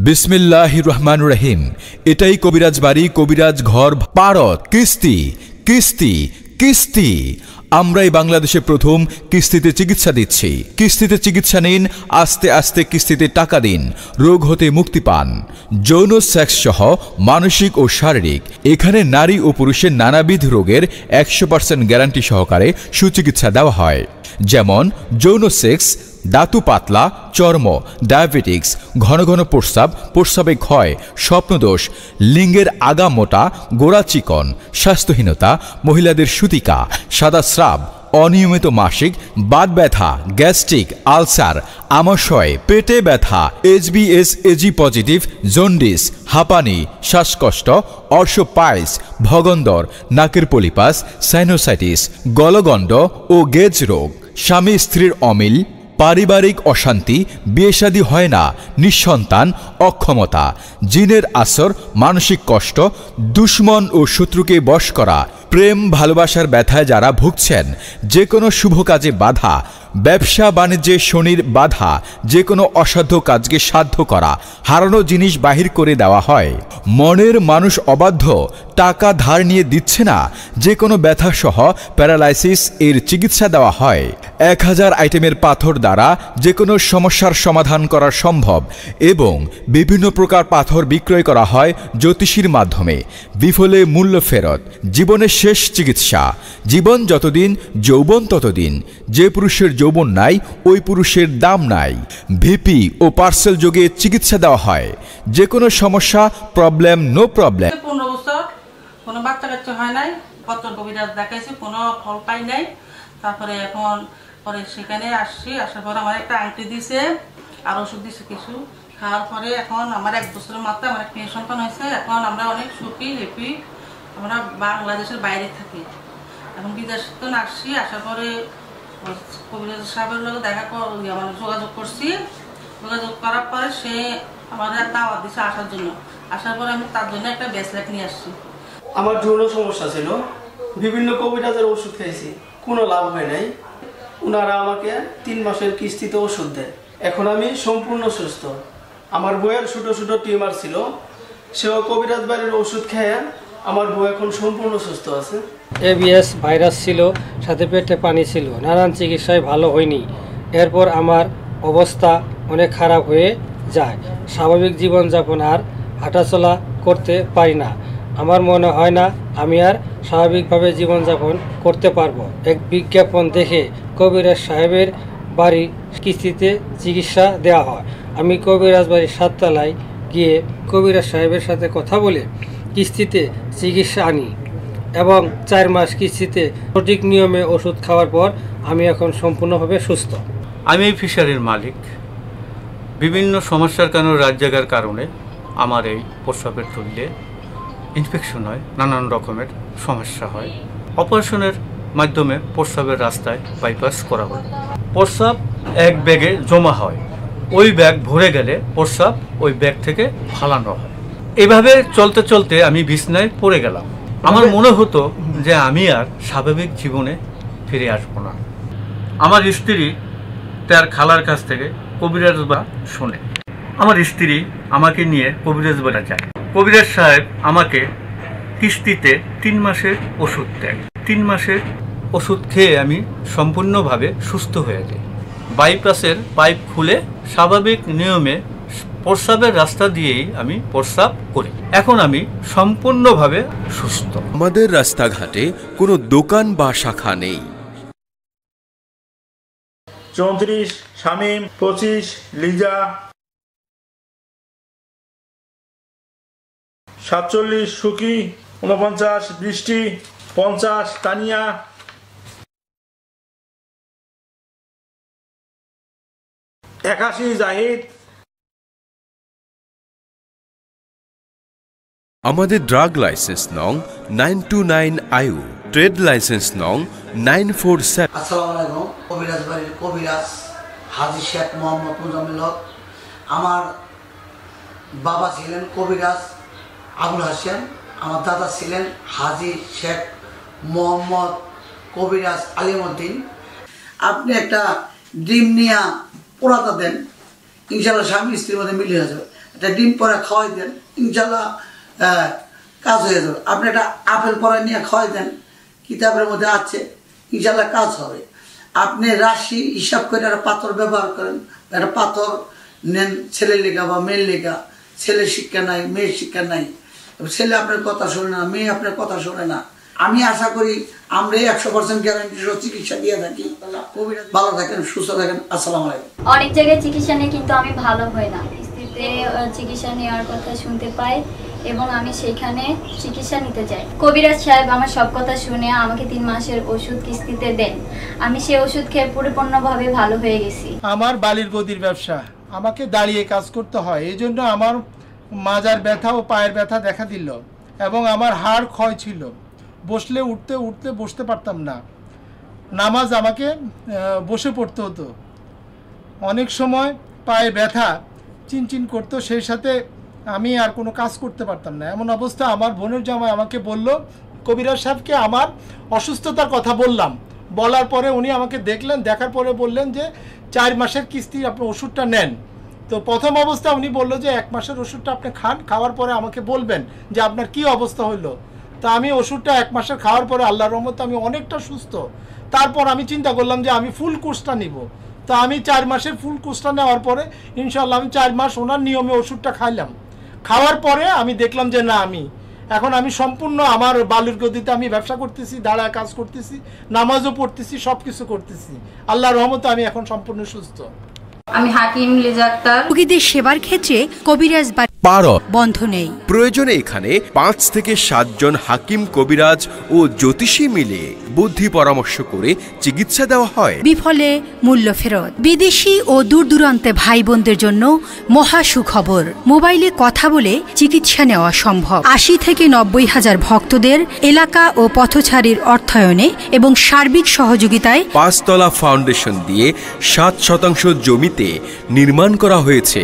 বিসমিল্লাহির রহমানির রহিম। এটাই কবিরাজ বাড়ি, কবিরাজ ঘর, পারত, কিস্তি কিস্তি কিস্তি। আমরাই বাংলাদেশে প্রথম কিস্তিতে চিকিৎসা দিচ্ছি। কিস্তিতে চিকিৎসা নিন, আস্তে আস্তে কিস্তিতে টাকা দিন, রোগ হতে মুক্তি পান। যৌন সেক্স সহ মানসিক ও শারীরিক, এখানে নারী ও পুরুষের নানাবিধ রোগের 100% গ্যারান্টি সহকারে সুচিকিৎসা দেওয়া হয়। যেমন যৌন সেক্স, দাঁতু পাতলা, চর্ম, ডায়াবেটিক্স, ঘন ঘন প্রস্রাব, প্রস্রাবে ক্ষয়, স্বপ্নদোষ, লিঙ্গের আগা মোটা, গোড়া চিকন, স্বাস্থ্যহীনতা, মহিলাদের সুতিকা, সাদা স্রাব, অনিয়মিত মাসিক, বাত ব্যথা, গ্যাস্ট্রিক, আলসার, আমাশয়, পেটে ব্যথা, HbS AG পজিটিভ, জন্ডিস, হাঁপানি, শ্বাসকষ্ট, অর্শোপাইলস, ভগন্দর, নাকের পলিপাস, সাইনোসাইটিস, গলগণ্ড ও গেজ রোগ, স্বামী স্ত্রীর অমিল, পারিবারিক অশান্তি, বিয়ে শাদী হয় না, নিঃসন্তান, অক্ষমতা, জিনের আসর, মানসিক কষ্ট, দুশ্মন ও শত্রুকে বশ করা, প্রেম ভালোবাসার ব্যথায় যারা ভুগছেন, যে কোনো শুভ কাজে বাধা, ব্যবসা বাণিজ্যে শনির বাধা, যে কোনো অসাধ্য কাজকে সাধ্য করা, হারানো জিনিস বাহির করে দেওয়া হয়। মনের মানুষ অবাধ্য, টাকা ধার নিয়ে দিচ্ছে না, যে কোনো ব্যথা সহ প্যারালাইসিস এর চিকিৎসা দেওয়া হয়। 1000 আইটেমের পাথর দ্বারা যে কোনো সমস্যার সমাধান করা সম্ভব এবং বিভিন্ন প্রকার পাথর বিক্রয় করা হয় জ্যোতিষীর মাধ্যমে। বিফলে মূল্য ফেরত, জীবনের শেষ চিকিৎসা। জীবন যতদিন যৌবন ততদিন। যে পুরুষের যৌবন নাই, ওই পুরুষের দাম নাই। ভিপি ও পার্সেল যোগে চিকিৎসা দেওয়া হয়। যে কোনো সমস্যা, প্রবলেম, নো প্রবলেম। 15 বছর কোনো বাচ্চা কাচ্চা হয় নাই, কত কবিরাজ দেখাইছি, কোনো ফল পাই নাই। তারপরে এখন পরে সেখানে আসছি, আসার পর আমার একটা আংটি দিছে আর ওষুধ দিছে কিছু খাওয়ার পরে এখন আমার 1 বছরের মাথায় আমার একটা মেয়ে সন্তান হয়েছে। এখন আমরা অনেক সুখী, হ্যাপি। আমরা বাংলাদেশের বাইরে থাকি, এখন বিদেশ তো আসছি। আসার পরে কবিরাজ সাহেবের লোক দেখা মানে যোগাযোগ করছি। যোগাযোগ করার পরে সে আমার দাওয়াত দিছে আসার জন্য। আসার পরে আমি তার জন্য একটা ব্রেসলেট নিয়ে আসছি। আমার যৌন সমস্যা ছিল, বিভিন্ন কবিরাজের ওষুধ খেয়েছি, কোনো লাভ হয় নাই। ওনারা আমাকে 3 মাসের কিস্তিতে ওষুধ দেয়। এখন আমি সম্পূর্ণ সুস্থ। আমার বউয়ের ছোট ছোট টিউমার ছিল, সেও কবিরাজ বাড়ির ওষুধ খেয়ে আমার বউ এখন সম্পূর্ণ সুস্থ আছে। ABS ভাইরাস ছিল, সাথে পেটে পানি ছিল, নানান চিকিৎসায় ভালো হয়নি। এরপর আমার অবস্থা অনেক খারাপ হয়ে যায়। স্বাভাবিক জীবনযাপন আর হাঁটাচলা করতে পারি না। আমার মনে হয় না আমি আর স্বাভাবিকভাবে জীবনযাপন করতে পারবো। এক বিজ্ঞাপন দেখে কবিরাজ সাহেবের বাড়ি কিস্তিতে চিকিৎসা দেওয়া হয়। আমি কবিরাজ বাড়ির 7 তলায় গিয়ে কবিরাজ সাহেবের সাথে কথা বলে কিস্তিতে চিকিৎসা আনি এবং 4 মাস কিস্তিতে সঠিক নিয়মে ওষুধ খাওয়ার পর আমি এখন সম্পূর্ণভাবে সুস্থ। আমি এই ফিশারির মালিক। বিভিন্ন সমস্যার কারণে, রাত জাগার কারণে আমার এই প্রস্রাবের থলিতে ইনফেকশন হয়, নানান রকমের সমস্যা হয়। অপারেশনের মাধ্যমে প্রস্রাবের রাস্তায় বাইপাস করা হয়। প্রস্রাব এক ব্যাগে জমা হয়, ওই ব্যাগ ভরে গেলে প্রস্রাব ওই ব্যাগ থেকে ফালানো হয়। এভাবে চলতে চলতে আমি বিছনায় পড়ে গেলাম। আমার মনে হতো যে আমি আর স্বাভাবিক জীবনে ফিরে আসবো না। আমার স্ত্রী তার খালার কাছ থেকে কবিরাজ বা শোনে। আমার স্ত্রী আমাকে নিয়ে কবিরাজ বাড়ি যায়। কবিরাজ সাহেব আমাকে কিস্তিতে 3 মাসের ওষুধ দেয়। 3 মাসের ওষুধ খেয়ে আমি সম্পূর্ণভাবে সুস্থ হয়ে যাই। বাইপাসের পাইপ খুলে স্বাভাবিক নিয়মে প্রস্রাবের রাস্তা দিয়েই আমি প্রস্রাব করি। এখন আমি সম্পূর্ণভাবে সুস্থ। আমাদের রাস্তাঘাটে কোনো দোকান বা শাখা নেই। 34 শামীম, 25 লিজা, 47 সুকি, 49 বৃষ্টি, 50 তানিয়া, 81 জাহিদ। আমাদের ড্রাগ লাইসেন্স নং 929 আয়ু, ট্রেড লাইসেন্স নং 947। আসসালামু আলাইকুম। কবিরাজ বাড়ির কবিরাজ হাজী শেখ মোহাম্মদ মুজাম্মিল হক। আমার বাবা ছিলেন কবিরাজ আবুল হাসেম, আমার দাদা ছিলেন হাজী শেখ মোহাম্মদ কবিরাজ আলিমউদ্দিন। আপনি একটা ডিম নিয়ে পোড়াতা দেন, ইনশাআল্লাহ স্বামী স্ত্রীর মধ্যে মিলিয়ে যাবে। একটা ডিম পরে খাওয়াই দেন, ইনশাল্লাহ কাজ হয়ে যাবে। আপনি একটা আপেল পরে নিয়ে খাওয়াই দেন, কিতাবের মধ্যে আছে, ইনশাল্লাহ কাজ হবে। আপনি রাশি হিসাব করে একটা পাথর ব্যবহার করেন, একটা পাথর নেন ছেলের লেখা বা মেয়ের লেখা, ছেলের শিক্ষা নাই, মেয়ের শিক্ষা নাই, ছেলে আপনার কথা শোনে না, মেয়ে আপনার কথা শোনে না। আমি আশা করি আমরা 100% গ্যারান্টি সহ চিকিৎসা দিয়ে থাকি। ভালো থাকেন, সুস্থ থাকেন। আসসালামু আলাইকুম। অনেক জায়গায় চিকিৎসা নিয়ে কিন্তু আমি ভালো হই না, কিস্তিতে চিকিৎসা নেওয়ার কথা শুনতে পাই এবং আমি সেখানে চিকিৎসা নিতে যাই। কবিরাজ সাহেব আমার সব কথা শুনে আমাকে 3 মাসের ওষুধ কিস্তিতে দেন। আমি সেই ওষুধ খেয়ে পরিপূর্ণভাবে ভালো হয়ে গেছি। আমার বালির গদির ব্যবসা, আমাকে দাঁড়িয়ে কাজ করতে হয়, এই জন্য আমার মাজার ব্যথা ও পায়ের ব্যথা দেখা দিল এবং আমার হাড় ক্ষয় ছিল, বসলে উঠতে উঠতে বসতে পারতাম না, নামাজ আমাকে বসে পড়তে হতো, অনেক সময় পায়ে ব্যথা চিনচিন করতো, সেই সাথে আমি আর কোনো কাজ করতে পারতাম না। এমন অবস্থা আমার বোনের জামাই আমাকে বলল, কবিরাজ সাহেবকে আমার অসুস্থতার কথা বললাম, বলার পরে উনি আমাকে দেখলেন, দেখার পরে বললেন যে 4 মাসের কিস্তি আপনি ওষুধটা নেন। তো প্রথম অবস্থা উনি বললো যে 1 মাসের ওষুধটা আপনি খান, খাওয়ার পরে আমাকে বলবেন যে আপনার কি অবস্থা হইলো। তো আমি ওষুধটা 1 মাসের খাওয়ার পরে আল্লাহর রহমতে আমি অনেকটা সুস্থ। তারপর আমি চিন্তা করলাম যে আমি ফুল কোর্সটা নিব। তো আমি 4 মাসের ফুল কোর্সটা নেওয়ার পরে ইনশাআল্লাহ আমি 4 মাস ওনার নিয়মে ওষুধটা খাইলাম। খাওয়ার পরে আমি দেখলাম যে না, এখন আমি সম্পূর্ণ আমার বালুর গদিতে আমি ব্যবসা করতেছি, দাঁড়ায় কাজ করতেছি, নামাজও পড়তেছি, সব কিছু করতেছি। আল্লাহর রহমতে আমি এখন সম্পূর্ণ সুস্থ। আমি হাকিম লিজা আক্তার। রোগীদের সেবার ক্ষেত্রে কবিরাজ পারদ বন্ধ নেই। প্রয়োজনে এখানে 5 থেকে 7 জন হাকিম, কবিরাজ ও জ্যোতিষী মিলে বুদ্ধি পরামর্শ করে চিকিৎসা দেওয়া হয়, বিফলে মূল্য ফেরত। বিদেশি ও দূর দূরান্তে ভাই বোনদের জন্য মহা সুখবর, মোবাইলে কথা বলে চিকিৎসা নেওয়া সম্ভব। 80 থেকে 90 হাজার ভক্তদের এলাকা ও পথচারীর অর্থায়নে এবং সার্বিক সহযোগিতায় 5 তলা ফাউন্ডেশন দিয়ে 7% জমিতে নির্মাণ করা হয়েছে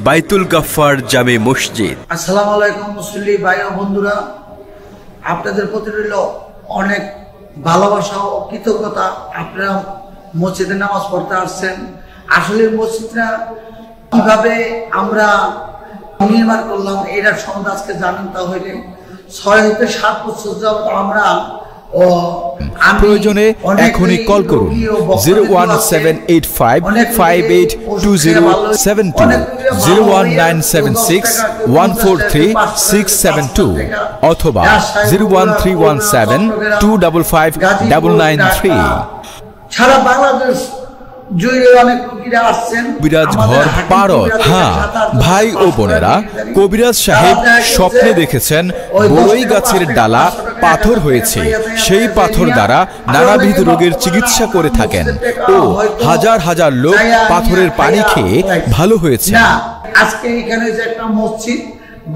বাইতুল গাফফার জামে মসজিদ। আসসালামু আলাইকুম মুসল্লি ভাই ও বন্ধুরা, আপনাদের প্রতি রইল অনেক ভালোবাসা ও কৃতজ্ঞতা। আপনারা মসজিদে নামাজ পড়তে আসছেন। আসলে মসজিদটা কিভাবে আমরা নির্মাণ করলাম এটার সম্বন্ধে আজকে জানেন। তাহলে 6 থেকে 7 বছর যাবত আমরা প্রয়োজনে এখনই কল করুন 01785582072, 01976143672 অথবা 01317255993। সারা বাংলাদেশ জুড়ে অনেক রোগীরা আসছেন। কবিরাজ ঘর পারদ। হ্যাঁ ভাই ও বোনেরা, কবিরাজ সাহেব স্বপ্নে দেখেছেন বড়ই গাছের ডালা পাথর হয়েছে, সেই পাথর দ্বারা নানাবিধ রোগের চিকিৎসা করে থাকেন ও হাজার হাজার লোক পাথরের পানি খেয়ে ভালো হয়েছে। আজকে এখানে যে একটা মসজিদ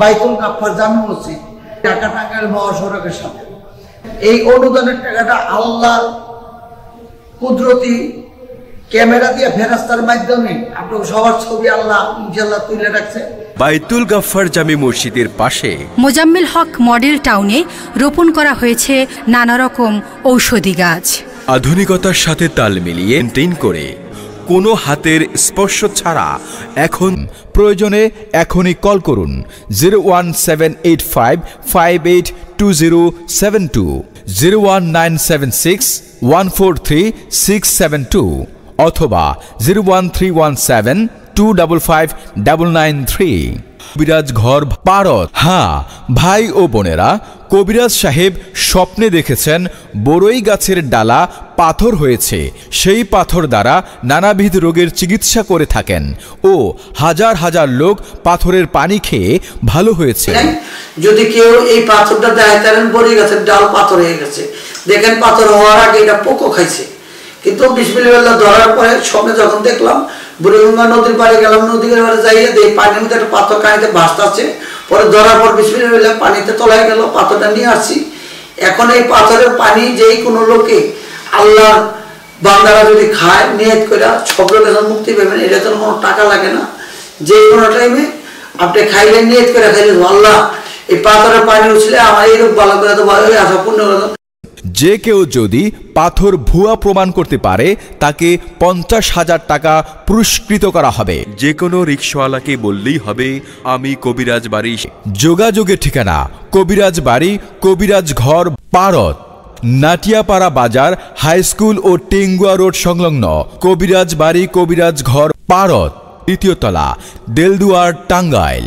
বাইতুল গাফফার জামে মসজিদ, ঢাকা টাঙ্গাইল মহাসড়কের সাথে, এই অনুদানের টাকাটা আল্লাহর কুদরতি ক্যামেরা দিয়ে ফেরেশতার মাধ্যমে আপনার সবার ছবি আল্লাহ ইনশাআল্লাহ তুলে রাখছে। বাইতুল গাফফার জামে মসজিদের পাশে মোজাম্মেল হক মডেল টাউনে রোপণ করা হয়েছে নানা রকম ঔষধি গাছ। আধুনিকতার সাথে তাল মিলিয়ে মেইনটেইন করে, কোনো হাতের স্পর্শ ছাড়া। এখন প্রয়োজনে এখনই কল করুন 01785582072, 01976143672 অথবা 01317255993। কবিরাজ ঘর পারদ। হ্যাঁ ভাই ও বোনেরা, কবিরাজ সাহেব স্বপ্নে দেখেছেন বড়ই গাছের ডালা পাথর হয়েছে, সেই পাথর দ্বারা নানাবিধ রোগের চিকিৎসা করে থাকেন ও হাজার হাজার লোক পাথরের পানি খেয়ে ভালো হয়েছে। যদি কেউ এই পাথরটা দেখাতেন বড়ই গাছের ডাল পাথর হয়ে গেছে, দেখেন পাথর হওয়ার আগে এটা পোকো খাইছে, কিন্তু বিসমিল্লাহ ধরার পরে স্বপ্নে যখন দেখলাম বুড়িগঙ্গা নদীর পাড়ে গেলাম, নদীর পাড়ে যাইয়ে দেখি পানির মধ্যে একটা পাথর কানিতে ভাসতেছে। পরে ধরার পর বিসমিল্লাহ পানিতে তলায় গেল, পাথরটা নিয়ে আসছি। এখন এই পাথরের পানি যেই কোনো লোকে আল্লাহর বান্দারা যদি খায়, নিয়ত করে সব লোকের মুক্তি পাবেন। এটা তো কোনো টাকা লাগে না, যে কোনো টাইমে আপনি খাইলে নিয়ত করে খাইলে আল্লাহ এই পাথরের পানি উঠলে আমার এই রোগ ভালো করে তো ভালো আশা পূর্ণ করে। যে কেউ যদি পাথর ভুয়া প্রমাণ করতে পারে তাকে 50,000 টাকা পুরস্কৃত করা হবে। যে কোনো রিকশাওয়ালাকে বললেই হবে আমি কবিরাজ বাড়ি। যোগাযোগের ঠিকানা কবিরাজ বাড়ি, কবিরাজ ঘর, পারদ, নাটিয়াপাড়া বাজার, হাই স্কুল ও টেঙ্গুয়া রোড সংলগ্ন কবিরাজ বাড়ি, কবিরাজ ঘর, পারদ, 2য় তলা, দেলদুয়ার, টাঙ্গাইল।